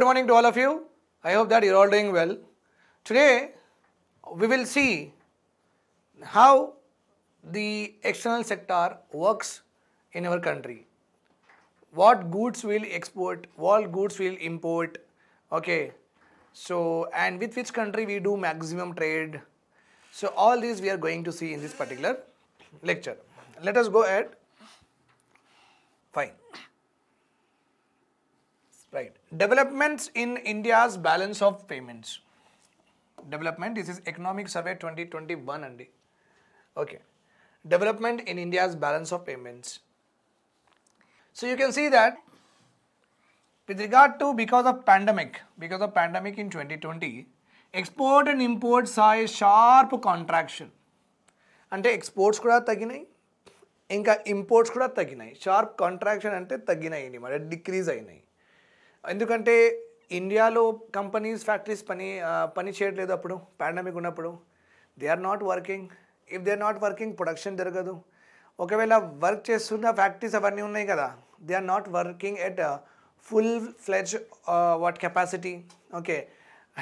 good morning to all of you. I hope that you're all doing well. Today we will see how the external sector works in our country. What goods will export, what goods will import, okay. So, and with which country we do maximum trade. So all these we are going to see in this particular lecture. Let us go ahead. Fine. Right. Developments in India's balance of payments. Development, this is Economic Survey 2021 and okay. Development in India's balance of payments. So you can see that with regard to because of pandemic in 2020, export and import saw a sharp contraction. అంటే exports కూడా తగ్గినాయి, ఇంకా imports కూడా తగ్గినాయి. Sharp contraction అంటే తగ్గినాయి అన్నమాట, decrease అయినాయి. ఎందుకంటే ఇండియాలో కంపెనీస్ ఫ్యాక్టరీస్ పని చేయట్లేదు అప్పుడు పాండమిక్ ఉన్నప్పుడు. They are not working. If they are not working production జరగదు. ఒకవేళ వర్క్ చేస్తున్న ఫ్యాక్టరీస్ అవన్నీ ఉన్నాయి కదా, they are not working at full fledged what capacity. Okay,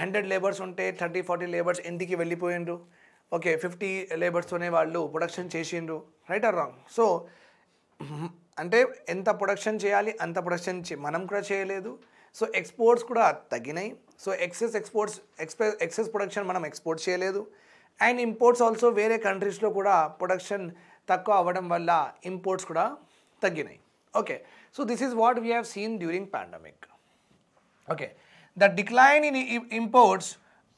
100 labours ఉంటే 30-40 లేబర్స్ ఇంటికి వెళ్ళిపోయిండ్రు. ఓకే, 50 లేబర్స్తోనే వాళ్ళు ప్రొడక్షన్ చేసిండ్రు. Right or wrong? సో అంటే ఎంత ప్రొడక్షన్ చేయాలి అంత ప్రొడక్షన్ మనం కూడా చేయలేదు. సో ఎక్స్పోర్ట్స్ కూడా తగ్గినాయి. సో ఎక్సెస్ ప్రొడక్షన్ మనం ఎక్స్పోర్ట్ చేయలేదు. అండ్ ఇంపోర్ట్స్ ఆల్సో వేరే కంట్రీస్లో కూడా ప్రొడక్షన్ తక్కువ అవ్వడం వల్ల ఇంపోర్ట్స్ కూడా తగ్గినాయి. Okay, so this is what we have seen during pandemic. Okay, the decline in imports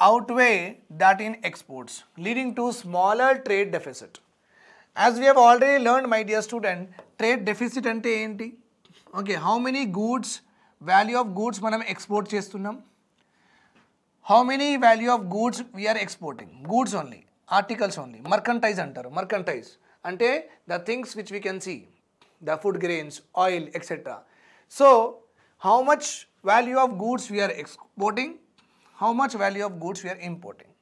outweigh that in exports, leading to smaller trade deficit. As we have already learned, my dear student, trade deficit ante enti? Okay, how many goods, value of goods manam export chestunnam? How many value of goods we are exporting? Goods only, articles only, mercantile antaru. Mercantile ante the things which we can see, the food grains, oil, etc. So how much value of goods we are exporting, how much value of goods we are importing.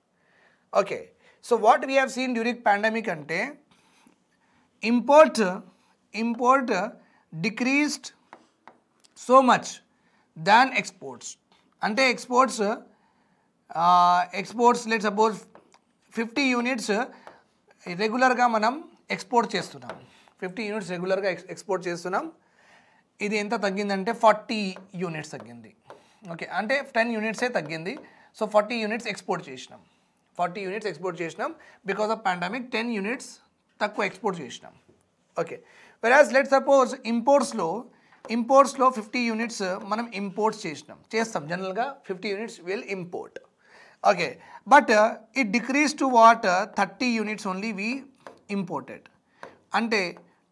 Okay, so what we have seen during pandemic ante import decreased so much than exports. Ante exports let's suppose 50 units regular ga manam export చేస్తున్నాం. 50 units regular ga export చేస్తున్నాం. ఇది ఎంత తగ్గిందంటే 40 units తగ్గింది. Okay, అంటే 10 units ఏ తగ్గింది. So 40 units export చేసినాం. 40 units export చేసినాం because of pandemic. 10 units తక్కువ ఎక్స్పోర్ట్ చేసినాం. ఓకే, వెరాజ్ లెట్ సపోజ్ ఇంపోర్ట్స్లో 50 units మనం ఇంపోర్ట్స్ చేస్తాం జనరల్గా 50 units will import. Okay, but it decrease to what 30 units only we imported. అంటే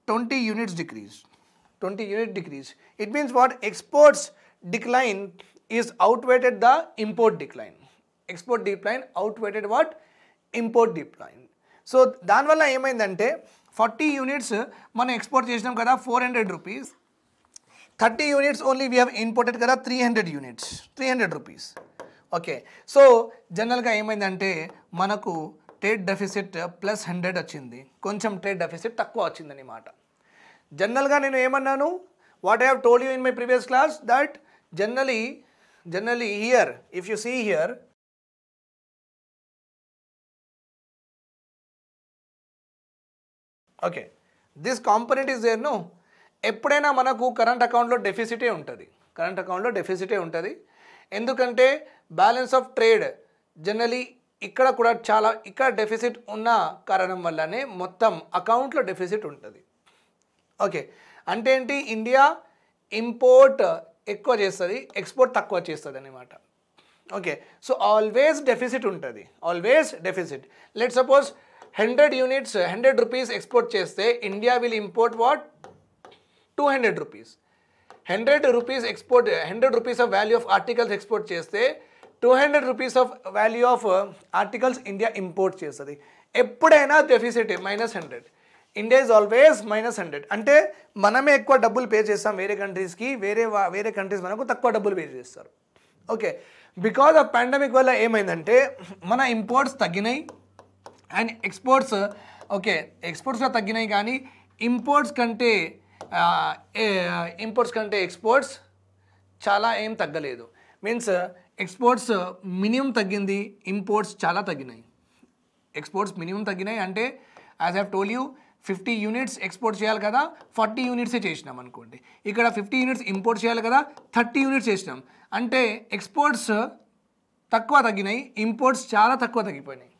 20 units decrease. 20 unit decrease. It means what? Exports decline is outweighed the import decline. Export decline outweighed what? Import decline. So దాని వల్ల ఏమైందంటే 40 units మనం export చేసినాం కదా 400 rupees, 30 units only we have imported కదా 300 units, 300 rupees. Okay, so జనరల్గా ఏమైందంటే మనకు ట్రేడ్ డెఫిసిట్ +100 వచ్చింది. కొంచెం ట్రేడ్ డెఫిసిట్ తక్కువ వచ్చిందన్నమాట. జనరల్గా నేను ఏమన్నాను, what I have told you in my previous class, that generally here, if you see here, okay, this component is there, no? ఎప్పుడైనా మనకు కరెంట్ అకౌంట్లో డెఫిసిటే ఉంటుంది. ఎందుకంటే బ్యాలెన్స్ ఆఫ్ ట్రేడ్ జనరలీ ఇక్కడ డెఫిసిట్ ఉన్న కారణం వల్లనే మొత్తం అకౌంట్లో డెఫిసిట్ ఉంటుంది. ఓకే, అంటే ఏంటి, ఇండియా ఇంపోర్ట్ ఎక్కువ చేస్తుంది, ఎక్స్పోర్ట్ తక్కువ చేస్తుంది అన్నమాట. ఓకే, సో ఆల్వేస్ డెఫిసిట్ ఉంటుంది, always deficit. Let suppose 100 units 100 rupees export చేస్తే India will import what 200 rupees. 100 rupees export, 100 rupees of value of articles export చేస్తే 200 rupees of value of articles India import చేస్తుంది. ఎప్పుడైనా deficit -100. India is always -100. అంటే మనమే ఎక్కువ డబ్బులు pay చేస్తాం వేరే కంట్రీస్కి, వేరే కంట్రీస్ మనకు తక్కువ డబ్బులు పే చేస్తారు. ఓకే, బికాజ్ ఆఫ్ పాండమిక్ వల్ల ఏమైందంటే మన ఇంపోర్ట్స్ తగ్గినాయి అండ్ ఎక్స్పోర్ట్స్, ఓకే, ఎక్స్పోర్ట్స్ కూడా తగ్గినాయి కానీ ఇంపోర్ట్స్ కంటే ఎక్స్పోర్ట్స్ చాలా ఏం తగ్గలేదు. మీన్స్ ఎక్స్పోర్ట్స్ మినిమం తగ్గింది, ఇంపోర్ట్స్ చాలా తగ్గినాయి. ఎక్స్పోర్ట్స్ మినిమం తగ్గినాయి అంటే as I've told you 50 units export చేయాలి కదా, 40 యూనిట్సే చేసినాం అనుకోండి. ఇక్కడ 50 యూనిట్స్ ఇంపోర్ట్ చేయాలి కదా, 30 యూనిట్స్ చేసినాం. అంటే ఎక్స్పోర్ట్స్ తక్కువ తగ్గినాయి, ఇంపోర్ట్స్ చాలా తక్కువ తగ్గిపోయినాయి.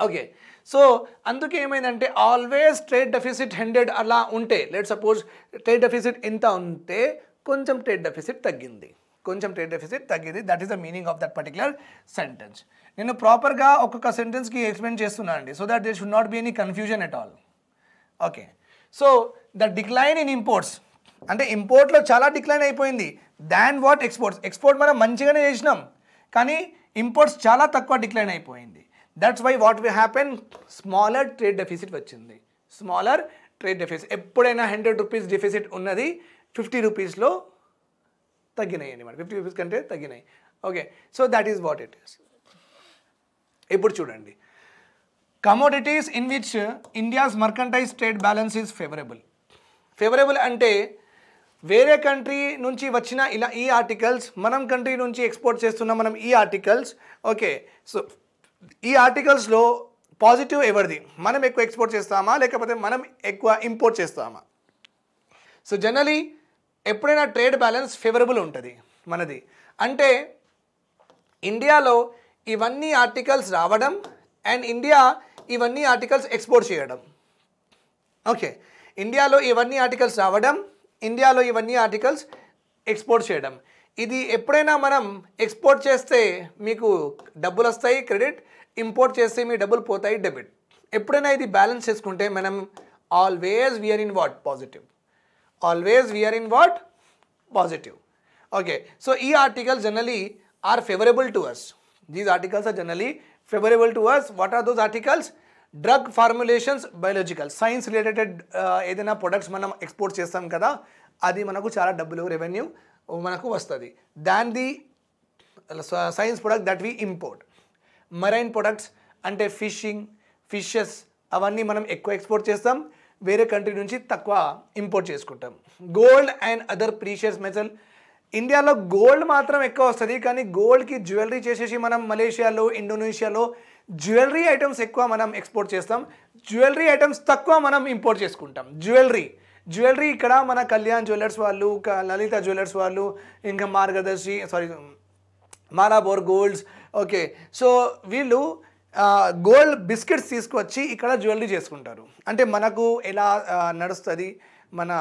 ఓకే, సో అందుకే ఏమైందంటే ఆల్వేస్ ట్రేడ్ డెఫిసిట్ 100 అలా ఉంటే, లెట్ సపోజ్ ట్రేడ్ డెఫిసిట్ ఎంత ఉంటే కొంచెం ట్రేడ్ డెఫిసిట్ తగ్గింది, that is the meaning of that particular sentence. నేను ప్రాపర్గా ఒక్కొక్క సెంటెన్స్కి ఎక్స్ప్లెయిన్ చేస్తున్నాను అండి, so that there should not be any confusion at all. Okay, so the decline in imports అంటే ఇంపోర్ట్లో చాలా డిక్లైన్ అయిపోయింది దాన్ వాట్ ఎక్స్పోర్ట్ మనం మంచిగానే చేసినాం కానీ ఇంపోర్ట్స్ చాలా తక్కువ డిక్లైన్ అయిపోయింది. That's why what will happen, smaller trade deficit వచ్చింది. స్మాలర్ ట్రేడ్ డెఫిసిట్ ఎప్పుడైనా 100 రూపీస్ డెఫిసిట్ ఉన్నది 50 రూపీస్లో తగ్గినాయి అనమాట, 50 రూపీస్ కంటే తగ్గినాయి. Okay, so that is what it is. ఇప్పుడు చూడండి, commodities in which India's merchandise trade balance is favourable అంటే వేరే కంట్రీ నుంచి వచ్చిన ఇలా ఈ ఆర్టికల్స్ మనం కంట్రీ నుంచి ఎక్స్పోర్ట్ చేస్తున్నాం మనం ఈ ఆర్టికల్స్. ఓకే, సో ఈ ఆర్టికల్స్లో పాజిటివ్ ఎవరిది, మనం ఎక్కువ ఎక్స్పోర్ట్ చేస్తామా లేకపోతే మనం ఎక్కువ ఇంపోర్ట్ చేస్తామా? సో జనరలీ ఎప్పుడైనా ట్రేడ్ బ్యాలెన్స్ ఫేవరబుల్ ఉంటుంది మనది అంటే ఇండియాలో ఇవన్నీ ఆర్టికల్స్ రావడం అండ్ ఇండియా ఇవన్నీ ఆర్టికల్స్ ఎక్స్పోర్ట్ చేయడం. ఓకే, ఇండియాలో ఇవన్నీ ఆర్టికల్స్ రావడం, ఇండియాలో ఇవన్నీ ఆర్టికల్స్ ఎక్స్పోర్ట్ చేయడం. ఇది ఎప్పుడైనా మనం ఎక్స్పోర్ట్ చేస్తే మీకు డబ్బులు వస్తాయి క్రెడిట్, ఇంపోర్ట్ చేస్తే మీ డబ్బులు పోతాయి డెబిట్. ఎప్పుడైనా ఇది బ్యాలెన్స్ చేసుకుంటే మనం always we are in what positive, Okay, so E articles generally are favorable to us. These articles are generally favorable to us. What are those articles? Drug formulations, biological, science related ఏదైనా products మనం export చేస్తాం కదా, అది మనకు చాలా డబ్బులు revenue మనకు వస్తుంది than the science product that we import. Marine products అంటే ఫిషెస్ అవన్నీ మనం ఎక్కువ ఎక్స్పోర్ట్ చేస్తాం, వేరే కంట్రీ నుంచి తక్కువ ఇంపోర్ట్ చేసుకుంటాం. Gold and other precious metal, ఇండియాలో గోల్డ్ మాత్రం ఎక్కువ వస్తుంది కానీ గోల్డ్కి జ్యువెలరీ చేసేసి మనం మలేషియాలో ఇండోనేషియాలో జ్యువెలరీ ఐటమ్స్ ఎక్కువ మనం ఎక్స్పోర్ట్ చేస్తాం, జ్యువెలరీ ఐటమ్స్ తక్కువ మనం ఇంపోర్ట్ చేసుకుంటాం. జ్యువెలరీ ఇక్కడ మన కళ్యాణ్ జ్యువెలర్స్ వాళ్ళు, లలిత జ్యువెలర్స్ వాళ్ళు, ఇంకా మాలాబోర్ గోల్డ్స్. ఓకే, సో వీళ్ళు గోల్డ్ బిస్కెట్స్ తీసుకొచ్చి ఇక్కడ జ్యువెలరీ చేసుకుంటారు. అంటే మనకు ఎలా నడుస్తుంది, మన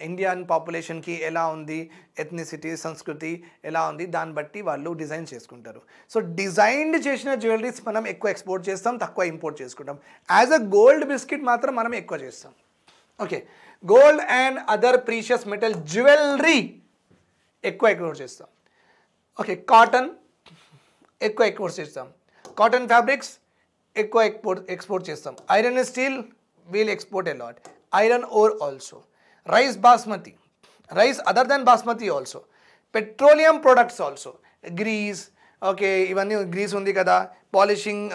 ఇండియన్ పాపులేషన్కి ఎలా ఉంది, ఎథ్నిసిటీ సంస్కృతి ఎలా ఉంది, దాన్ని బట్టి వాళ్ళు డిజైన్ చేసుకుంటారు. సో డిజైన్డ్ చేసిన జ్యువెలరీస్ మనం ఎక్కువ ఎక్స్పోర్ట్ చేస్తాం, తక్కువ ఇంపోర్ట్ చేసుకుంటాం. యాజ్ అ గోల్డ్ బిస్కెట్ మాత్రం మనం ఎక్కువ చేస్తాం. Okay, gold and other precious metal jewellery ఎక్కువ ఎక్స్పోర్ట్ చేస్తాం. ఓకే, కాటన్ ఎక్కువ ఎక్స్పోర్ట్ చేస్తాం, కాటన్ ఫ్యాబ్రిక్స్ ఎక్కువ ఎక్స్పోర్ట్ చేస్తాం. Iron and steel we'll export a lot. Iron ore also. Rice basmati, rice other than basmati also. Petroleum products also, grease. Okay, ఇవన్నీ grease ఉంది కదా, polishing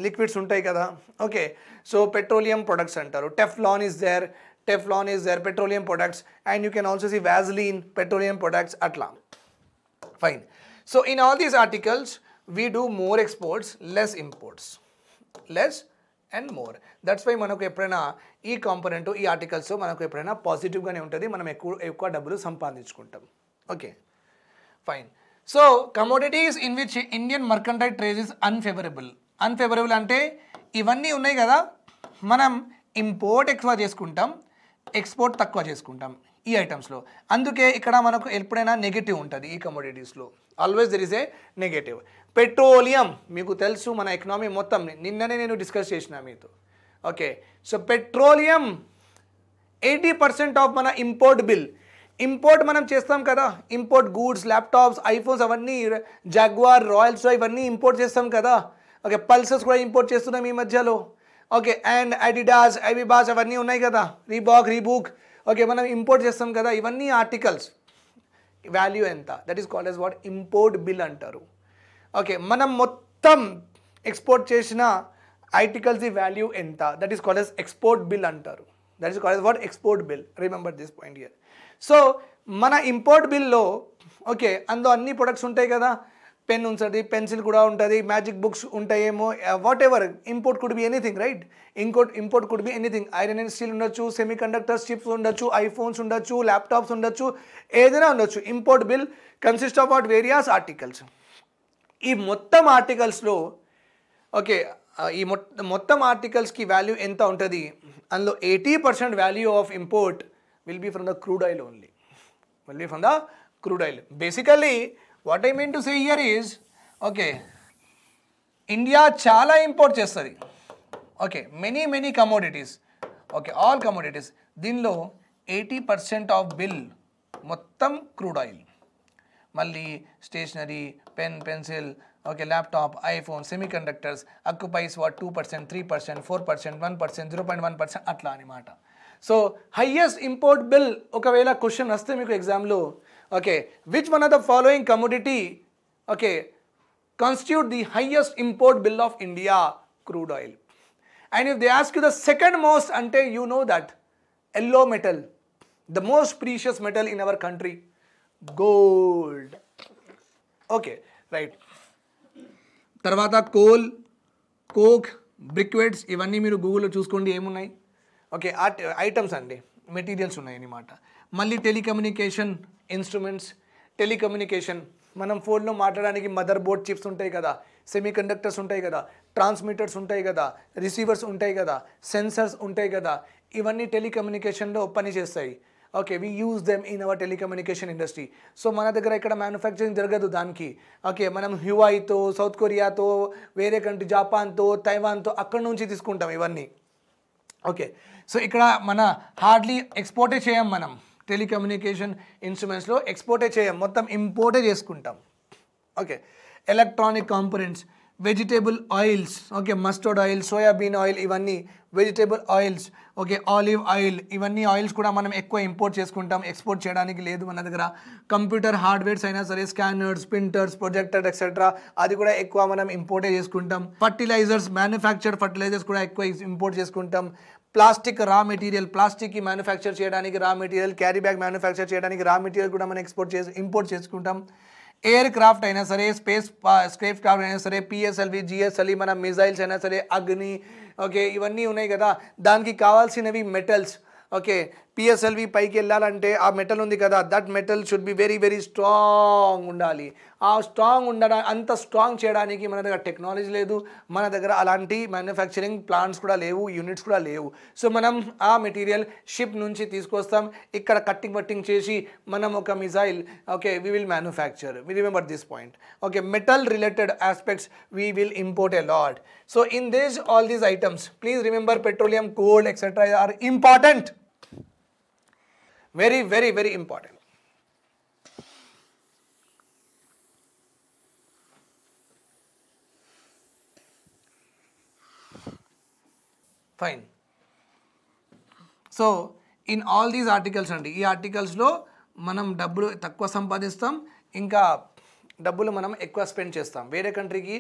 liquids ఉంటాయి కదా. ఓకే, సో పెట్రోలియం ప్రొడక్ట్స్ అంటారు. Teflon is there, petroleum products. And you can also see వ్యాజ్లీన్, petroleum products అట్లా. Fine. So in all these articles we do more exports, less imports, less and more. That's why మనకు ఎప్పుడైనా ఈ component ఈ articles మనకు ఎప్పుడైనా పాజిటివ్గానే ఉంటుంది, మనం ఎక్కువ డబ్బులు సంపాదించుకుంటాం. Okay, fine. So commodities in which Indian mercantile trade is unfavourable అంటే ఇవన్నీ ఉన్నాయి కదా, మనం ఇంపోర్ట్ ఎక్కువ చేసుకుంటాం, ఎక్స్పోర్ట్ తక్కువ చేసుకుంటాం ఈ ఐటమ్స్లో. అందుకే ఇక్కడ మనకు ఎప్పుడైనా నెగటివ్ ఉంటుంది ఈ కమోడిటీస్లో, always there is A negative. Petroleum మీకు తెలుసు, మన ఎకనామీ మొత్తం నిన్ననే నేను డిస్కస్ చేసిన మీతో. ఓకే, సో పెట్రోలియం 80% ఆఫ్ మన ఇంపోర్ట్ మనం చేస్తాం కదా, ఇంపోర్ట్ గూడ్స్, ల్యాప్టాప్స్, ఐఫోన్స్ అవన్నీ, జాగ్వార్, రాయల్స్ ఇవన్నీ ఇంపోర్ట్ చేస్తాం కదా. ఓకే, పల్సర్స్ కూడా ఇంపోర్ట్ చేస్తున్నాం ఈ మధ్యలో. ఓకే, అండ్ అడిడాస్, ఐబిబాస్ అవన్నీ ఉన్నాయి కదా, రీబూక్. ఓకే, మనం ఇంపోర్ట్ చేస్తాం కదా ఇవన్నీ ఆర్టికల్స్. వాల్యూ ఎంత, that is called as what, import bill అంటారు. ఓకే, మనం మొత్తం ఎక్స్పోర్ట్ చేసిన ఆర్టికల్స్ వాల్యూ ఎంత, that is called as export bill అంటారు. That is called as what export bill. Remember this point here. So మన import బిల్లో okay అందులో అన్ని ప్రొడక్ట్స్ ఉంటాయి కదా, పెన్ ఉంటుంది, పెన్సిల్ కూడా ఉంటుంది, మ్యాజిక్ బుక్స్ ఉంటాయేమో, what ever import could be anything right. Import could be anything, iron and steel ఉండొచ్చు, సెమీ కండక్టర్స్ చిప్స్ ఉండొచ్చు, ఐఫోన్స్ ఉండొచ్చు, ల్యాప్టాప్స్ ఉండొచ్చు, ఏదైనా ఉండొచ్చు. Import bill consist of what various articles. ఈ మొత్తం ఆర్టికల్స్లో ఓకే ఈ మొత్తం ఆర్టికల్స్కి వాల్యూ ఎంత ఉంటుంది, అందులో 80% value of import will be from the crude oil only. Will be from the crude oil. Basically, what I mean to say here is, okay, India chala import chestadi. Okay, many commodities. Okay, all commodities. Dinlo 80% of bill mottam crude oil. Malli stationery, pen, pencil, okay, laptop, iPhone, semiconductors occupies what 2%, 3%, 4%, 1%, 0.1% atla animata. So highest import bill ఒకవేళ question వస్తే మీకు ఎగ్జామ్లో okay which one of the following commodity okay constitute the highest import bill of India, crude oil. And if they ask you the second most అంటే you know that yellow metal, the most precious metal in our country, gold. Okay right. తర్వాత coal, coke, briquettes ఇవన్నీ మీరు గూగుల్లో చూసుకోండి ఏమున్నాయి. Okay items అండి, materials ఉన్నాయి అన్నమాట. మళ్ళీ టెలికమ్యూనికేషన్ ఇన్స్ట్రుమెంట్స్, టెలికమ్యూనికేషన్ మనం ఫోన్లో మాట్లాడడానికి మదర్ బోర్డ్ చిప్స్ ఉంటాయి కదా, సెమీ కండక్టర్స్ ఉంటాయి కదా, ట్రాన్స్మిటర్స్ ఉంటాయి కదా, రిసీవర్స్ ఉంటాయి కదా, సెన్సర్స్ ఉంటాయి కదా, ఇవన్నీ టెలికమ్యూనికేషన్లో పని చేస్తాయి. Okay we use them in our telecommunication industry. So మన దగ్గర ఇక్కడ మ్యానుఫ్యాక్చరింగ్ జరగదు దానికి. ఓకే మనం హ్యూఐతో, సౌత్ కొరియాతో, వేరే కంట్రీ జపాన్తో, తైవాన్తో అక్కడ నుంచి తీసుకుంటాం ఇవన్నీ. ఓకే సో ఇక్కడ మన హార్డ్లీ ఎక్స్పోర్టే చేయం, మనం టెలికమ్యూనికేషన్ ఇన్స్ట్రుమెంట్స్లో ఎక్స్పోర్టే చేయం, మొత్తం ఇంపోర్టే చేసుకుంటాం. Okay electronic components, vegetable oils, okay mustard oil, soybean oil ఇవన్నీ vegetable oils, okay olive oil ఇవన్నీ ఆయిల్స్ కూడా మనం ఎక్కువ ఇంపోర్ట్ చేసుకుంటాం, ఎక్స్పోర్ట్ చేయడానికి లేదు మన దగ్గర. కంప్యూటర్ హార్డ్వేర్స్ అయినా సరే, స్కానర్స్, ప్రింటర్స్, ప్రొజెక్టర్ ఎక్సెట్రా అది కూడా ఎక్కువ మనం ఇంపోర్టే చేసుకుంటాం. ఫర్టిలైజర్స్, మ్యానుఫ్యాక్చర్డ్ ఫర్టిలైజర్స్ కూడా ఎక్కువ ఇంపోర్ట్ చేసుకుంటాం. ప్లాస్టిక్ రా మెటీరియల్, ప్లాస్టిక్కి మ్యానుఫ్యాక్చర్ చేయడానికి raw material, carry bag manufacture చేయడానికి రా మెటీరియల్ కూడా మనం ఇంపోర్ట్ చేసుకుంటాం. ఎయిర్ క్రాఫ్ట్ అయినా సరే, స్పేస్ క్రాఫ్ట్ అయినా సరే, పిఎస్ఎల్వి, జిఎస్ఎల్వి, మన మిజైల్స్ అయినా సరే, అగ్ని ఓకే ఇవన్నీ ఉన్నాయి కదా, దానికి కావాల్సినవి మెటల్స్. ఓకే పిఎస్ఎల్వి పైకి వెళ్ళాలంటే ఆ మెటల్ ఉంది కదా, that metal should be very strong ఉండాలి. ఆ స్ట్రాంగ్ అంత స్ట్రాంగ్ చేయడానికి మన దగ్గర టెక్నాలజీ లేదు, మన దగ్గర అలాంటి మ్యానుఫ్యాక్చరింగ్ ప్లాంట్స్ కూడా లేవు, యూనిట్స్ కూడా లేవు. సో మనం ఆ మెటీరియల్ షిప్ నుంచి తీసుకొస్తాం, ఇక్కడ కట్టింగ్ చేసి మనం ఒక missile okay we will manufacture. We remember this point. Okay metal related aspects we will import a lot. So in this all these items please remember petroleum, coal etcetera are important, very important. Fine. So in all these articles అండి, ఈ ఆర్టికల్స్లో మనం డబ్బులు తక్కువ సంపాదిస్తాం, ఇంకా డబ్బులు మనం ఎక్కువ spend చేస్తాం, వేరే కంట్రీకి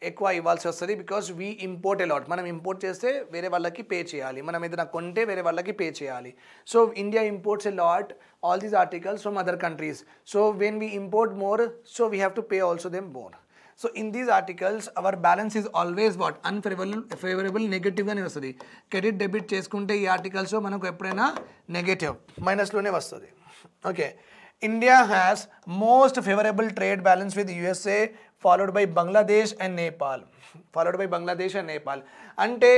ఎక్కువ ఇవ్వాల్సి వస్తుంది. Because we import a lot, మనం ఇంపోర్ట్ చేస్తే వేరే వాళ్ళకి పే చేయాలి, మనం ఏదైనా కొంటే వేరే వాళ్ళకి పే చేయాలి. So India imports a lot all these articles from other countries. So when we import more, so we have to pay also them more. So in these articles our balance is always what unfavourable, నెగటివ్గానే వస్తుంది. Credit debit చేసుకుంటే ఈ ఆర్టికల్స్లో మనకు ఎప్పుడైనా negative మైనస్లోనే వస్తుంది. Okay India has most favourable trade balance with USA followed by Bangladesh and Nepal. అంటే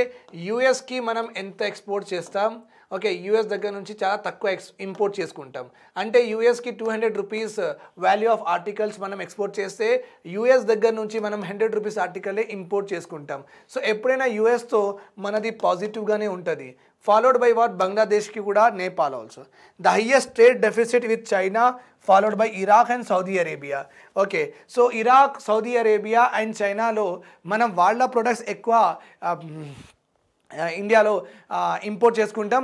యూఎస్కి మనం ఎంత ఎక్స్పోర్ట్ చేస్తాం, ఓకే యూఎస్ దగ్గర నుంచి చాలా తక్కువ ఇంపోర్ట్ చేసుకుంటాం. అంటే యూఎస్కి 200 రూపీస్ వాల్యూ ఆఫ్ ఆర్టికల్స్ మనం ఎక్స్పోర్ట్ చేస్తే యూఎస్ దగ్గర నుంచి మనం 100 రూపీస్ ఆర్టికలే ఇంపోర్ట్ చేసుకుంటాం. సో ఎప్పుడైనా యూఎస్తో మనది పాజిటివ్గానే ఉంటుంది. ఫాలోడ్ బై వాట్ బంగ్లాదేశ్కి కూడా, Nepal also. The highest trade deficit with China followed by Iraq and Saudi Arabia. Okay so Iraq, Saudi Arabia and చైనాలో మనం వాళ్ళ ప్రొడక్ట్స్ ఎక్కువ ఇండియాలో ఇంపోర్ట్ చేసుకుంటాం.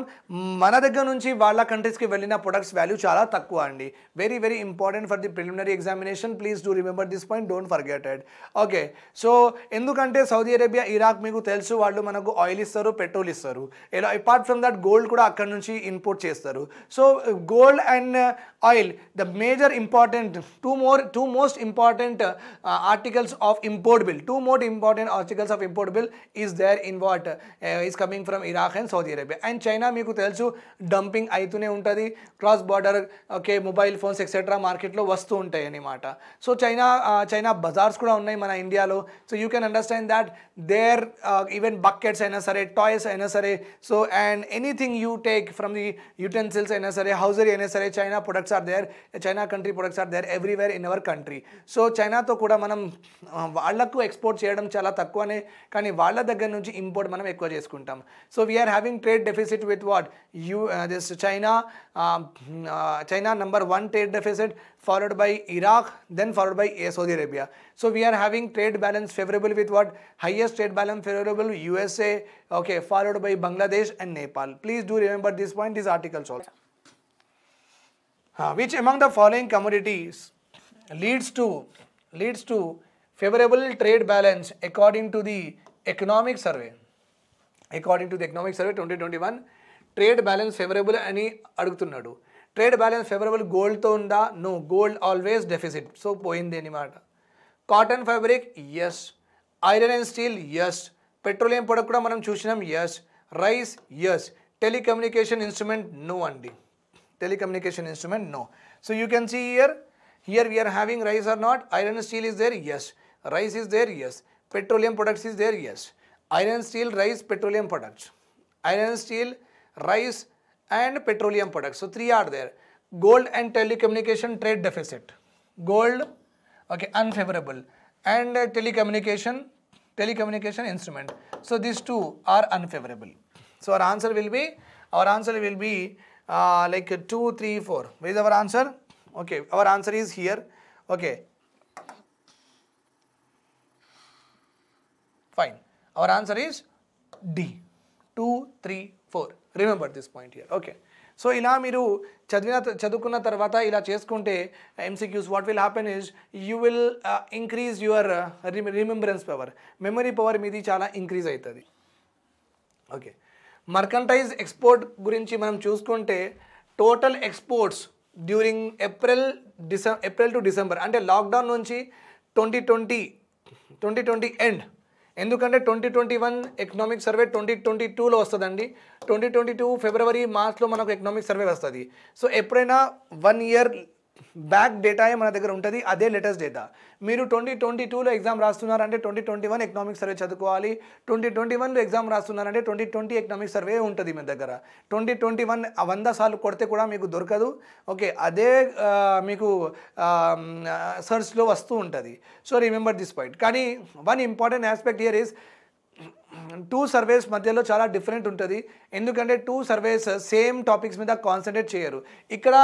మన దగ్గర నుంచి వాళ్ళ కంట్రీస్కి వెళ్ళిన ప్రొడక్ట్స్ వాల్యూ చాలా తక్కువ అండి. Very very important for the preliminary examination. Please do remember this point, don't forget it. Okay, so ఎందుకంటే సౌదీ అరేబియా, ఇరాక్ మీకు తెలుసు వాళ్ళు మనకు ఆయిల్ ఇస్తారు, పెట్రోల్ ఇస్తారు. ఇలా అపార్ట్ ఫ్రమ్ దట్ గోల్డ్ కూడా అక్కడ నుంచి ఇంపోర్ట్ చేస్తారు. So gold and oil, the major important two most important articles of import bill, two more important articles of import bill is there in what is coming from Iraq and Saudi Arabia. And China మీకు తెలుసు dumping అవుతూనే ఉంటుంది, cross border okay mobile phones etcetera మార్కెట్లో వస్తూ ఉంటాయి అన్నమాట. So China bazaars కూడా ఉన్నాయి మన ఇండియాలో. So you can understand that there even buckets అయినా సరే, టాయ్స్ అయినా సరే, so and anything you take from the utensils అయినా సరే, హౌజరీ అయినా సరే, China products are there, China country products are there everywhere in our country. So చైనాతో కూడా మనం వాళ్లకు ఎక్స్పోర్ట్ చేయడం చాలా తక్కువనే, కానీ వాళ్ళ దగ్గర నుంచి ఇంపోర్ట్ మనం ఎక్కువ చేసుకుంటాం. So we are having trade deficit with what this China number 1 trade deficit, followed by Iraq, then followed by Saudi Arabia. So we are having trade balance favorable with what? Highest trade balance favorable USA, okay, followed by Bangladesh and Nepal. Please do remember this point, these articles also. Which among the following commodities leads to favorable trade balance according to the economic survey? According to the economic survey 2021, trade balance favourable అని అడుగుతున్నాడు. Trade balance favourable గోల్డ్తో ఉందా? No, gold always deficit, so పోయింది అనమాట. Cotton fabric yes, iron and steel yes, petroleum product కూడా మనం చూసినాం yes, rice yes, telecommunication instrument no అండి, telecommunication instrument no. So you can see here we are having rice or not, iron and steel is there, yes, rice is there, yes, petroleum products is there, yes, iron, steel, rice, petroleum products, iron, steel, rice and petroleum products, so 3 are there. Gold and telecommunication trade deficit, gold okay unfavorable, and telecommunication instrument, so these 2 are unfavorable. So our answer will be like 2 3 4. Where is our answer? Okay, our answer is here. Okay, fine, our answer is D, 2 3 4. Remember this point here. Okay, so ఇలా మీరు చదువుకున్న తర్వాత ఇలా చేసుకుంటే MCQs, what will happen is you will increase your remembrance power, memory power మీది చాలా increase అవుతుంది. Okay, మర్కంటైజ్ export గురించి మనం చూసుకుంటే total exports during April to December, అంటే లాక్డౌన్ నుంచి 2020 ఎండ్, ఎందుకంటే 2021 ఎకనామిక్ సర్వే 2022లో వస్తుందండి. 2022 ఫిబ్రవరి మార్చ్లో మనకు ఎకనామిక్ సర్వే వస్తుంది. సో ఎప్పుడైనా 1 year బ్యాక్ డేటా మన దగ్గర ఉంటుంది, అదే లేటెస్ట్ డేటా. మీరు 2022లో ఎగ్జామ్ రాస్తున్నారంటే 2021 ఎకనామిక్ సర్వే చదువుకోవాలి. 2021లో ఎగ్జామ్ రాస్తున్నారంటే 2020 ఎకనామిక్ సర్వే ఉంటుంది మీ దగ్గర. 2021 100 సార్లు కొడితే కూడా మీకు దొరకదు. ఓకే, అదే మీకు సర్చ్లో వస్తూ ఉంటుంది. So remember this point. కానీ one important aspect here is 2 surveys మధ్యలో చాలా డిఫరెంట్ ఉంటుంది, ఎందుకంటే 2 సర్వేస్ సేమ్ టాపిక్స్ మీద కాన్సన్ట్రేట్ చేయరు. ఇక్కడ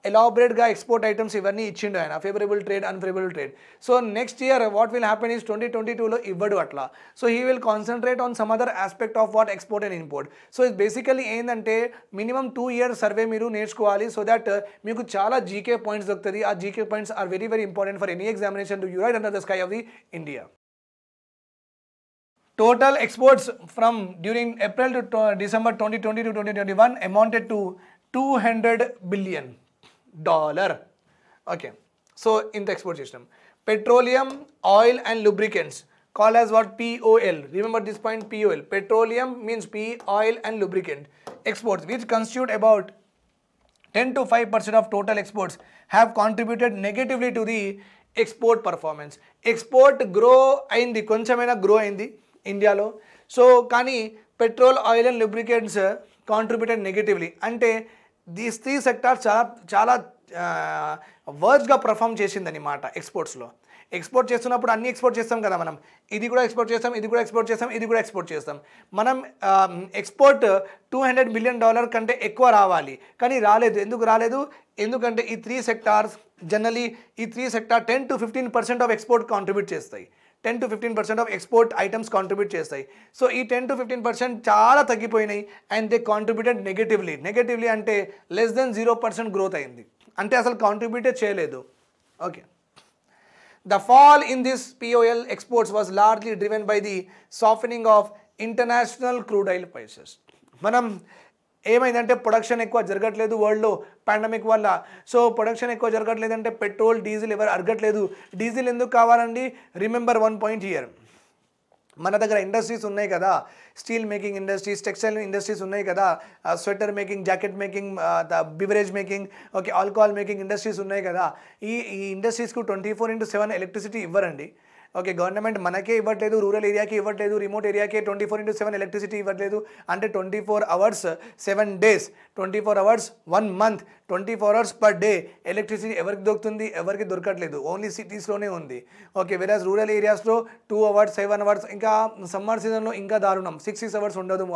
ఎలాబరేట్గా ఎక్స్పోర్ట్ ఐటమ్స్ ఇవన్నీ ఇచ్చిండు ఆయన, favourable trade, unfavourable trade. So next year what will happen is 2022లో ఇవ్వడు అట్లా. So he will concentrate on some other aspect of what export and import. So basically ఏంటంటే మినిమం 2 years సర్వే మీరు నేర్చుకోవాలి, so that మీకు చాలా GK points దొరుకుతుంది. ఆ GK points are very very important for any examination to you right under the sky of the India. Total exports from during April to December 2020 to 2021 amounted to $200 billion. Okay, so in the export system, petroleum, oil and lubricants, called as what? POL. Remember this point, POL. Petroleum means P, oil and lubricant. Exports, which constitute about 10 to 5% of total exports, have contributed negatively to the export performance. Export grow అయింది, కొంచెమైనా grow అయింది ఇండియాలో. So కానీ petrol, oil and lubricants contributed negatively, అంటే these 3 sectors చాలా వర్స్గా perform చేసిందనమాట ఎక్స్పోర్ట్స్లో. Export చేస్తున్నప్పుడు అన్ని ఎక్స్పోర్ట్ చేస్తాం కదా మనం, ఇది కూడా ఎక్స్పోర్ట్ చేస్తాం, ఇది కూడా ఎక్స్పోర్ట్ చేస్తాం, ఇది కూడా ఎక్స్పోర్ట్ చేస్తాం. మనం ఎక్స్పోర్ట్ $200 billion కంటే ఎక్కువ రావాలి, కానీ రాలేదు. ఎందుకు రాలేదు? ఎందుకంటే ఈ 3 sectors generally 10 to 15% of export contribute చేస్తాయి. 10-15% ఆఫ్ ఎక్స్పోర్ట్ ఐటమ్స్ కాంట్రిబ్యూట్ చేస్తాయి. సో ఈ 10-15% చాలా తగ్గిపోయినాయి అండ్ దే కాంట్రిబ్యూటెడ్ నెగటివ్లీ అంటే లెస్ దెన్ 0% గ్రోత్ అయింది, అంటే అసలు కాంట్రిబ్యూటే చేయలేదు. Okay, the fall in this POL exports was largely driven by the softening of international crude oil prices. మనం ఏమైందంటే ప్రొడక్షన్ ఎక్కువ జరగట్లేదు వరల్డ్లో పాండమిక్ వల్ల. సో ప్రొడక్షన్ ఎక్కువ జరగట్లేదంటే పెట్రోల్ డీజిల్ ఎవరు అడగట్లేదు. డీజిల్ ఎందుకు కావాలండి? రిమెంబర్ వన్ పాయింట్ హియర్, మన దగ్గర ఇండస్ట్రీస్ ఉన్నాయి కదా, steel making industries, textile industries ఉన్నాయి కదా, sweater making, jacket making, beverage making, okay, alcohol making industries ఉన్నాయి కదా. ఈ ఇండస్ట్రీస్కు 24/7 ఎలక్ట్రిసిటీ ఇవ్వరండి. ఓకే, గవర్నమెంట్ మనకే ఇవ్వట్లేదు, రూరల్ ఏరియాకి ఇవ్వట్లేదు, రిమోట్ ఏరియాకే 24/7 ఎలక్ట్రిసిటీ ఇవ్వట్లేదు. అంటే 24 hours 7 days, 24 hours 1 month, 24 hours per day electricity ఎవరికి దొరుకుతుంది? ఎవరికి దొరకట్లేదు, ఓన్లీ సిటీస్లోనే ఉంది. ఓకే, వెరాజ్ రూరల్ ఏరియాస్లో 2 hours 7 hours, ఇంకా సమ్మర్ సీజన్లో ఇంకా దారుణం, 6 hours ఉండదు.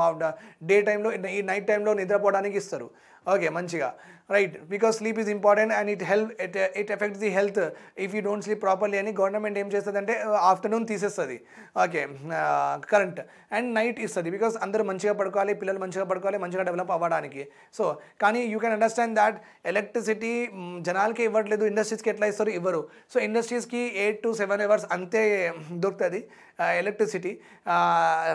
డే టైంలో, ఈ నైట్ టైంలో నిద్రపోవడానికి ఇస్తారు. ఓకే, మంచిగా, right, because sleep is important and it affects the health if you don't sleep properly అని గవర్నమెంట్ ఏం చేస్తుందంటే ఆఫ్టర్నూన్ తీసేస్తుంది. ఓకే, కరెంట్ అండ్ నైట్ ఇస్తుంది, బికాస్ అందరూ మంచిగా పడుకోవాలి, పిల్లలు మంచిగా పడుకోవాలి, మంచిగా డెవలప్ అవ్వడానికి. సో కానీ you can understand that electricity జనాలకి ఇవ్వట్లేదు, ఇండస్ట్రీస్కి ఎట్లా ఇస్తారు? ఇవ్వరు. సో ఇండస్ట్రీస్కి 8 to 7 hours అంతే దొరుకుతుంది ఎలక్ట్రిసిటీ.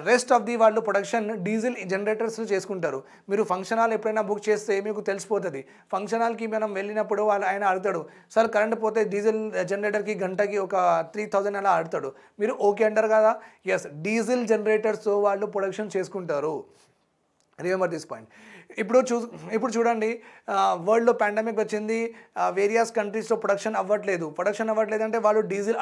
రెస్ట్ ఆఫ్ ది వాళ్ళు ప్రొడక్షన్ డీజిల్ జనరేటర్స్ చేసుకుంటారు. మీరు ఫంక్షన్ హాల్ ఎప్పుడైనా బుక్ చేస్తే మీకు తెలిసిపోతుంది. ఫంక్షన్ హాల్కి మనం వెళ్ళినప్పుడు ఆయన అడుగుతాడు, సార్ కరెంట్ పోతే డీజిల్ జనరేటర్కి గంటకి ఒక 3000 అలా అడుగుతాడు. మీరు ఓకే అంటారు కదా? ఎస్, డీజిల్ జనరేటర్స్ వాళ్ళు ప్రొడక్షన్ చేసుకుంటారు. Remember this point. ఇప్పుడు చూడండి, వరల్డ్లో పాండమిక్ వచ్చింది, వేరియస్ కంట్రీస్లో ప్రొడక్షన్ అవ్వట్లేదు అంటే వాళ్ళు డీజిల్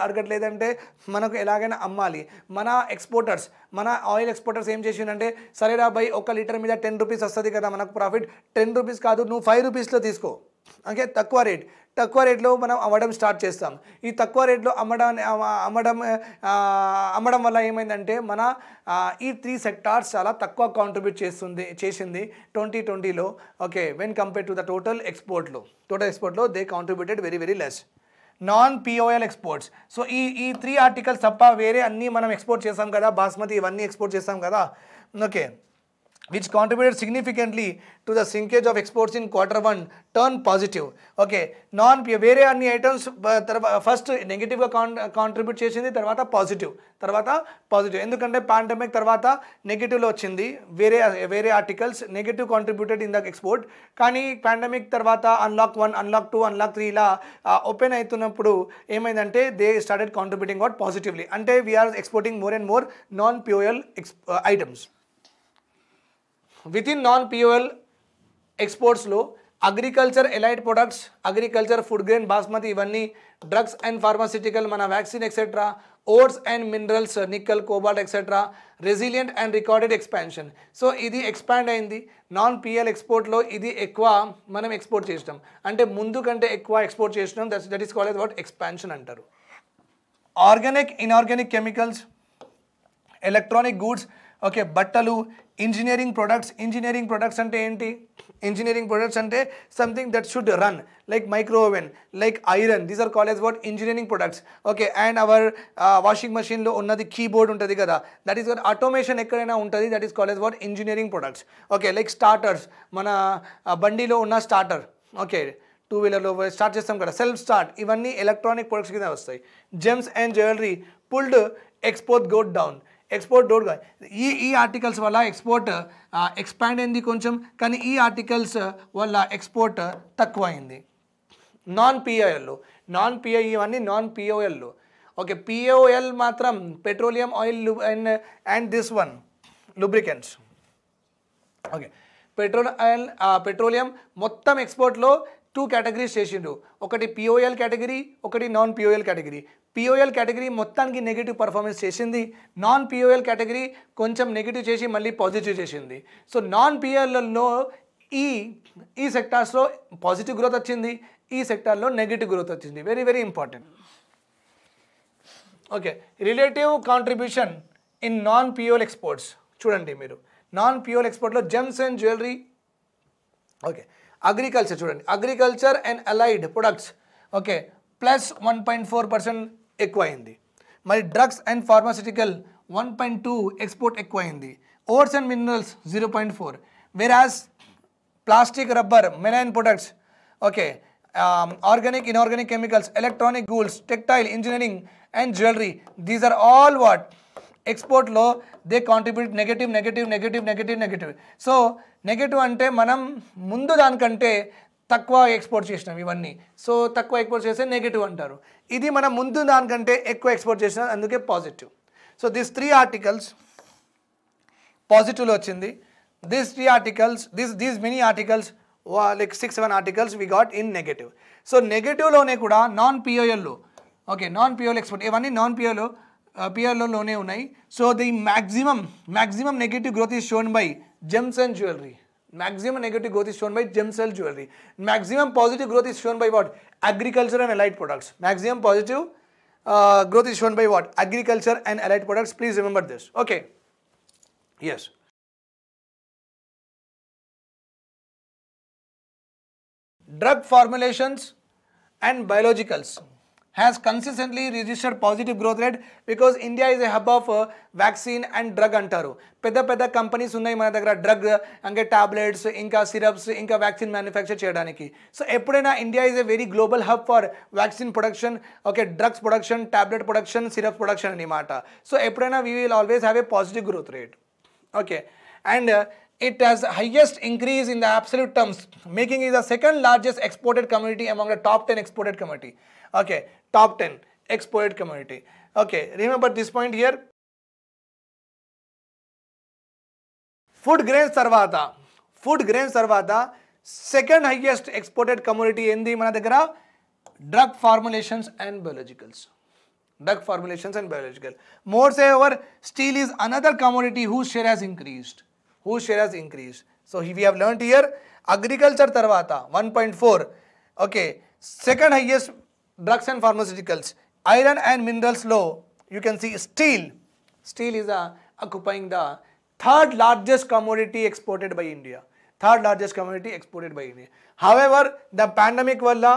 అడగట్లేదంటే మనకు ఎలాగైనా అమ్మాలి. మన ఎక్స్పోర్టర్స్, మన ఆయిల్ ఎక్స్పోర్టర్స్ ఏం చేసిందంటే, సరేరా బై 1 లీటర్ మీద 10 రూపీస్ వస్తుంది కదా మనకు ప్రాఫిట్, 10 రూపీస్ కాదు నువ్వు 5 రూపీస్లో తీసుకో. ఓకే, తక్కువ రేట్లో మనం అమ్మడం స్టార్ట్ చేస్తాం. ఈ తక్కువ రేట్లో అమ్మడం వల్ల ఏమైందంటే మన ఈ 3 సెక్టార్స్ చాలా తక్కువ కాంట్రిబ్యూట్ చేసింది 2020లో. Okay, when compare to the total ఎక్స్పోర్ట్లో they contributed very less. Non POL exports. So ఈ 3 ఆర్టికల్స్ తప్ప వేరే అన్నీ మనం ఎక్స్పోర్ట్ చేస్తాం కదా, బాస్మతి ఇవన్నీ ఎక్స్పోర్ట్ చేస్తాం కదా. Okay, which contributed significantly to the shrinkage of exports in Q1 turn positive. Okay, వేరే అన్ని ఐటమ్స్ ఫస్ట్ నెగిటివ్గా కాంట్రిబ్యూట్ చేసింది, తర్వాత పాజిటివ్. ఎందుకంటే పాండమిక్ తర్వాత నెగిటివ్లో వచ్చింది, వేరే articles negative contributed in the export. కానీ పాండమిక్ తర్వాత అన్లాక్ 1, అన్లాక్ 2, అన్లాక్ 3 ఇలా ఓపెన్ అవుతున్నప్పుడు ఏమైందంటే they started contributing out positively. అంటే we are exporting more and more non POL items. With in non POL ఎక్స్పోర్ట్స్లో agriculture allied products, agriculture food grain basmati ఇవన్నీ, drugs and pharmaceutical మన vaccine etcetera, ores and minerals nickel cobalt etcetera, resilient and recorded expansion. So ఇది expand అయింది. Non PL ఎక్స్పోర్ట్లో ఇది ఎక్కువ మనం export చేసినాం, అంటే ముందు కంటే ఎక్కువ ఎక్స్పోర్ట్ చేసినాం. That is called what expansion అంటారు. Organic, inorganic chemicals, electronic goods, okay, బట్టలు, ఇంజనీరింగ్ ప్రొడక్ట్స్ అంటే ఏంటి? ఇంజనీరింగ్ ప్రొడక్ట్స్ అంటే something that should run like micro oven, like iron, these are called as what engineering products. Okay, and our washing మెషిన్లో ఉన్నది keyboard ఉంటుంది కదా, that is what automation ఎక్కడైనా ఉంటుంది, that is called as what engineering products. Okay, like starters, మన బండిలో ఉన్న starter, okay, 2-wheelerలో స్టార్ట్ చేస్తాం కదా, సెల్ఫ్ స్టార్ట్, ఇవన్నీ ఎలక్ట్రానిక్ ప్రొడక్ట్స్ కింద వస్తాయి. Gems and jewellery pulled export got down. ఈ ఆర్టికల్స్ వల్ల ఎక్స్పోర్ట్ ఎక్స్పాండ్ అయింది కొంచెం, కానీ ఈ ఆర్టికల్స్ వల్ల ఎక్స్పోర్ట్ తక్కువ అయింది. నాన్ పిఐ ఇవన్నీ నాన్ పిఓఎల్లో. ఓకే, పిఓఎల్ మాత్రం petroleum oil and this one lubricants. Okay, petroleum మొత్తం ఎక్స్పోర్ట్లో 2 కేటగిరీస్ చేసిండ్రు, ఒకటి పిఓఎల్ కేటగిరీ, ఒకటి non POL category. POL category మొత్తానికి నెగిటివ్ పర్ఫార్మెన్స్ చేసింది, నాన్ పిఓఎల్ కేటగిరీ కొంచెం నెగిటివ్ చేసి మళ్ళీ పాజిటివ్ చేసింది. సో నాన్ పిఓఎల్లో ఈ సెక్టార్స్లో పాజిటివ్ గ్రోత్ వచ్చింది, ఈ సెక్టార్లో నెగిటివ్ గ్రోత్ వచ్చింది. Very important. Okay, relative contribution in non POL exports చూడండి మీరు. నాన్ పిఓఎల్ ఎక్స్పోర్ట్లో gems and jewellery, okay, agriculture చూడండి, agriculture and allied products, okay, +1.4% ఎక్కువ అయింది. మరి డ్రగ్స్ అండ్ ఫార్మాసిటికల్ 1.2 ఎక్స్పోర్ట్ ఎక్కువైంది. Ores and minerals 0.4. Whereas plastic, rubber, marine products, okay, organic, inorganic chemicals, electronic goods, textile, engineering and jewelry, these are all what? Export law, they contribute negative. So negative ante manam mundu danikante తక్కువ export చేసినాం ఇవన్నీ. So తక్కువ export చేస్తే negative అంటారు. ఇది మనం ముందు దానికంటే ఎక్కువ ఎక్స్పోర్ట్ చేసినాం, అందుకే పాజిటివ్. సో దిస్ 3 ఆర్టికల్స్ పాజిటివ్లో వచ్చింది. This 3 articles these many articles like 6-7 articles we got in negative. So negative లోనే కూడా నాన్ పిఓఎల్లో, ఓకే, నాన్ పిఓఎల్ ఎక్స్పోర్ట్ ఇవన్నీ నాన్ పిఓఎల్లోనే ఉన్నాయి. So the maximum negative growth is shown by gems and jewelry. Maximum negative growth is shown by gems and jewelry. Maximum positive growth is shown by what? Agriculture and allied products. Maximum positive growth is shown by what? Agriculture and allied products. Please remember this. Okay. Yes. Drug formulations and biologicals has consistently registered positive growth rate because India is a hub of vaccine and drug antaru. Pedda companies unnai mana daggara drug ange tablets inka syrups inka vaccine manufacture cheyadaniki. So eppudaina India is a very global hub for vaccine production, okay, drugs production, tablet production, syrup production ani mata. So eppudaina we will always have a positive growth rate, okay, and it has highest increase in the absolute terms, making it the second largest exported commodity among the top 10 exported commodity. Okay, top 10 exported commodity. Okay, remember this point here. Food grains tarvata second highest exported commodity endi mana daggara drug formulations and biologicals. Moreover, steel is another commodity whose share has increased. So we have learnt here agriculture tarvata 1.4, okay, second highest drugs and pharmaceuticals, iron and minerals low. You can see steel is occupying the third largest commodity exported by India. However, the pandemic valla,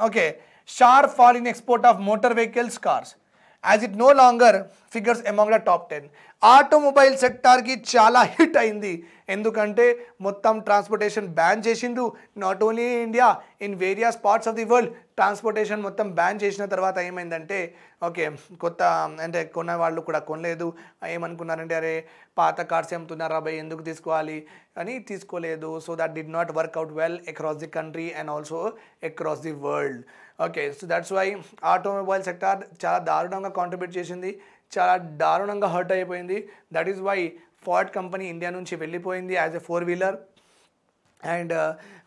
okay, sharp fall in export of motor vehicles, cars, as it no longer figures among the top 10. Automobile సెక్టార్కి చాలా hit అయింది, ఎందుకంటే మొత్తం transportation ban చేసిండు. Not only India, in various parts of the world transportation మొత్తం ban చేసిన తర్వాత ఏమైందంటే, okay, కొత్త అంటే కొన్న వాళ్ళు కూడా కొనలేదు. ఏమనుకున్నారంటే అరే పాత కార్స్ అమ్ముతున్నారా భయ్, ఎందుకు తీసుకోవాలి అని తీసుకోలేదు. So that did not work out well across the country and also across the world. Okay, so that's why automobile sector చాలా దారుణంగా కాంట్రిబ్యూట్ చేసింది, చాలా దారుణంగా హర్ట్ అయిపోయింది. That is why Ford company India నుంచి వెళ్ళిపోయింది యాజ్ ఎ 4-wheeler, అండ్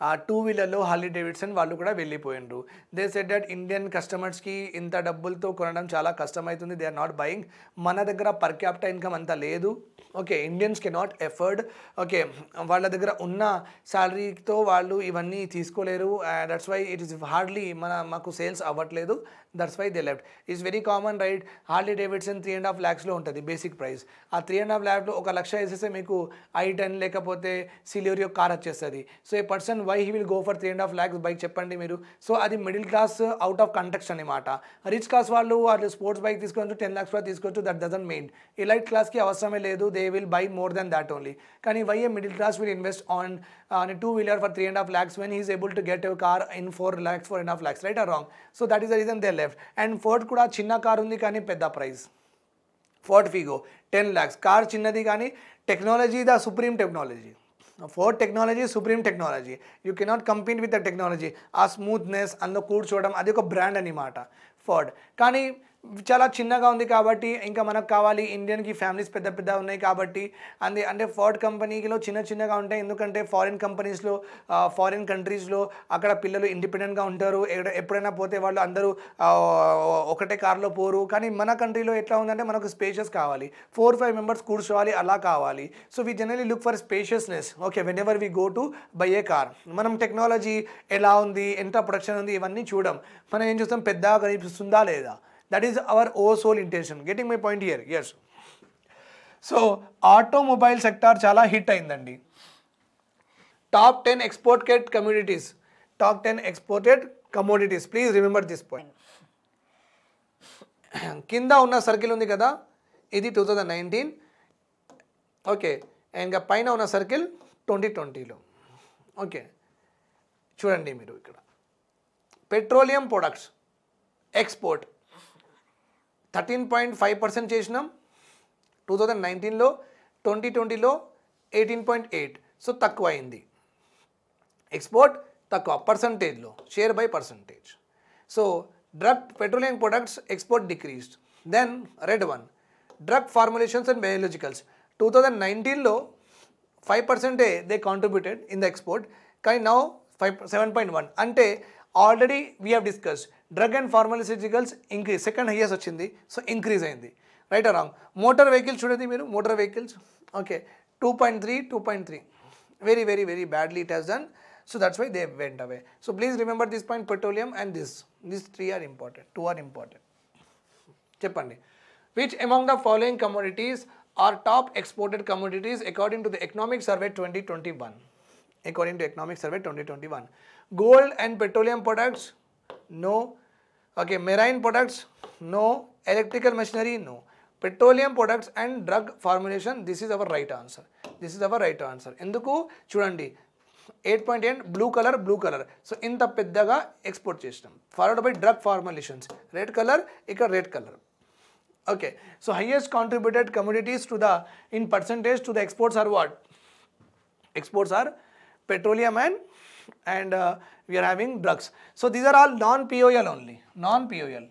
ఆ 2-wheelerలో Harley Davidson వాళ్ళు కూడా వెళ్ళిపోయిండ్రు. దే సెడ్ దట్ ఇండియన్ కస్టమర్స్కి ఇంత డబ్బులతో కొనడం చాలా కష్టమవుతుంది, దే ఆర్ నాట్ బయింగ్. మన దగ్గర పర్ క్యాపిటల్ ఇన్కమ్ అంత లేదు, okay, Indians cannot afford, okay, వాళ్ళ దగ్గర ఉన్న శాలరీతో వాళ్ళు ఇవన్నీ తీసుకోలేరు. That's why it is hardly మాకు సేల్స్ అవ్వట్లేదు. That's why they left. It's very common right. Harley Davidson 3.5 lakhsలో ఉంటుంది బేసిక్ ప్రైస్. ఆ 3.5 lakhsలో 1 lakh వేసేస్తే మీకు i10 లేకపోతే సిలియరియో కార్ వచ్చేస్తుంది. So a person why he will go for 3.5 lakhs bike చెప్పండి మీరు. సో అది middle class out of context అనమాట. రిచ్ క్లాస్ వాళ్ళు స్పోర్ట్స్ బైక్ తీసుకోవచ్చు, 10 lakhs కూడా తీసుకోవచ్చు, దట్ డజంట్ మీన్. ఎలైట్ క్లాస్కి అవసరమే లేదు, they will buy more then that only. కానీ why a middle class will invest on a 2-wheeler for 3.5 lakhs when he is able to get a car in 4.5 lakhs, right or wrong? So that is the reason they left. And Ford kuda chinna car undi kani pedda price. Ford Figo 10 lakhs, car chinnadi kani technology the supreme technology. Ford technology is supreme technology. You cannot compete with the technology. A smoothness and the కూర్చోవడం అది ఒక brand అన్నమాట Ford. కానీ చాలా చిన్నగా ఉంది కాబట్టి ఇంకా మనకు కావాలి, ఇండియన్కి ఫ్యామిలీస్ పెద్ద పెద్ద ఉన్నాయి కాబట్టి అంటే ఫోర్డ్ కంపెనీలో చిన్నగా ఉంటాయి. ఎందుకంటే ఫారిన్ కంపెనీస్లో ఫారిన్ కంట్రీస్లో అక్కడ పిల్లలు ఇండిపెండెంట్గా ఉంటారు, ఎప్పుడైనా పోతే వాళ్ళు అందరూ ఒకటే కార్లో పోరు. కానీ మన కంట్రీలో ఎట్లా ఉందంటే మనకు స్పేషియస్ కావాలి, 4-5 members కూర్చోవాలి, అలా కావాలి. So we generally look for spaciousness, okay, whenever we go to buy a car. మనం టెక్నాలజీ ఎలా ఉంది, ఎంత ప్రొడక్షన్ ఉంది, ఇవన్నీ చూడం. మనం ఏం చూస్తాం, పెద్దగా కనిపిస్తుందా లేదా. That is our sole intention. Getting my point here? Yes. So automobile sector chala hit ayindandi. Top 10 exported commodities. Top 10 exported commodities. Please remember this point. కింద ఉన్న సర్కిల్ ఉంది కదా, ఇది 2019. ఓకే, ఇంకా పైన ఉన్న సర్కిల్ 2020లో. ఓకే, చూడండి మీరు ఇక్కడ పెట్రోలియం ప్రొడక్ట్స్ ఎక్స్పోర్ట్ 13.5% చేసినాం 2019లో, 2020లో 18.8. సో తక్కువ అయింది. ఎక్స్పోర్ట్ తక్కువ పర్సంటేజ్లో, share by percentage. So petroleum products export decreased. Then red one, drug formulations and biologicals 2019లో 5% they contributed in the export, కానీ నౌ 7.1. అంటే already we have discuss drug and pharmaceuticals increase, second highest వచ్చింది, so increase అయింది. Right or wrong? Motor vehicles చూడండి మీరు, motor vehicles okay 2.3. Very very very badly it has done. So that's why they went away. So please remember this point, petroleum and these 3 are important, 2 are important. చెప్పండి, which among the following commodities are top exported commodities according to the Economic Survey 2021? According to Economic Survey 2021, gold and petroleum products, no. Okay, marine products, no. Electrical machinery, no. Petroleum products and drug formulation, this is our right answer. This is our right answer. ఎందుకు చూడండి 8.8 blue colour. So ఇంత పెద్దగా export చేసినాం. Followed by drug formulations red colour, ఇక్కడ red colour. Okay, so highest contributed commodities to the in percentage to the exports are what? Exports are petroleum and we are having drugs. So these are all non-POL only, non-POL.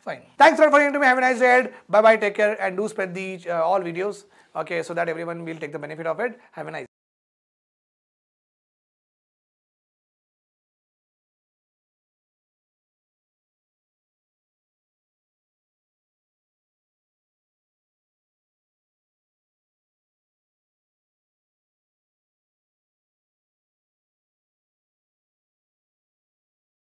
Fine. Thanks for listening to me. Have a nice day. Bye bye. Take care and do spread the all videos. Okay, so that everyone will take the benefit of it. Have a nice day.